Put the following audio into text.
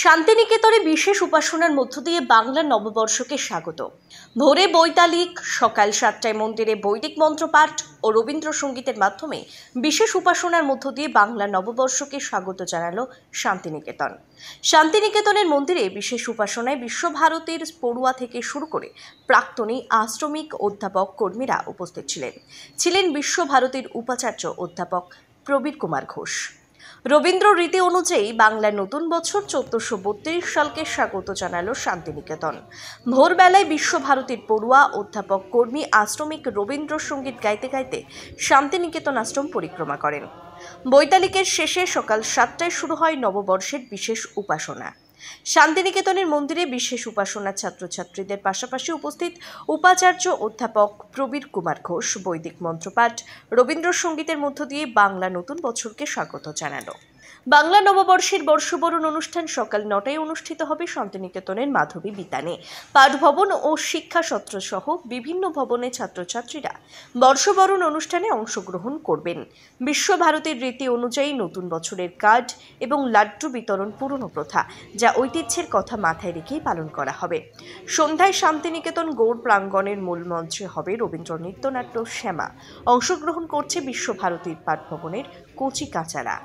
শান্তিনিকেতনে বিশেষ উপাসনার মধ্য দিয়ে বাংলার নববর্ষকে স্বাগত। ভোরে বৈতালিক, সকাল 7টায় মন্দিরে বৈদিক মন্ত্রপাঠ ও রবীন্দ্রসঙ্গীতের মাধ্যমে বিশেষ উপাসনার মধ্য দিয়ে বাংলার নববর্ষকে স্বাগত জানালো শান্তিনিকেতন। শান্তিনিকেতনের মন্দিরে বিশেষ উপাসনায় বিশ্বভারতীর পড়ুয়া থেকে শুরু করে প্রাক্তনী, আশ্রমিক, অধ্যাপক, কর্মীরা উপস্থিত ছিলেন বিশ্বভারতীর উপাচার্য অধ্যাপক প্রবীর কুমার ঘোষ। রবীন্দ্র রীতি অনুযায়ী বাংলার নতুন বছর 1432 সালকে স্বাগত জানালো শান্তিনিকেতন। ভোরবেলায় বিশ্বভারতীর পড়ুয়া, অধ্যাপক, কর্মী, আশ্রমিক রবীন্দ্রসঙ্গীত গাইতে গাইতে শান্তিনিকেতন আশ্রম পরিক্রমা করেন। বৈতালিকের শেষে সকাল 7টায় শুরু হয় নববর্ষের বিশেষ উপাসনা। শান্তিনিকেতনের মন্দিরে বিশেষ উপাসনা ছাত্রছাত্রীদের পাশাপাশি উপস্থিত উপাচার্য অধ্যাপক প্রবীর কুমার ঘোষ বৈদিক মন্ত্রপাঠ, রবীন্দ্রসঙ্গীতের মধ্য দিয়ে বাংলা নতুন বছরকে স্বাগত জানালো। বাংলা নববর্ষের বর্ষবরণ অনুষ্ঠান সকাল 9টায় অনুষ্ঠিত হবে শান্তিনিকেতনের মাধবী বিতানে। পাঠভবন ও শিক্ষা সত্র সহ বিভিন্ন ভবনে ছাত্রছাত্রীরা বর্ষবরণ অনুষ্ঠানে অংশগ্রহণ করবেন। বিশ্বভারতীর রীতি অনুযায়ী নতুন বছরের কার্ড এবং লাড্ডু বিতরণ পুরনো প্রথা, যা ঐতিহ্যের কথা মাথায় রেখেই পালন করা হবে। সন্ধ্যায় শান্তিনিকেতন গৌড় প্রাঙ্গণের মূল মঞ্চে হবে রবীন্দ্র নৃত্যনাট্য শ্যামা। অংশগ্রহণ করছে বিশ্বভারতীর পাঠভবনের কচি কাচারা।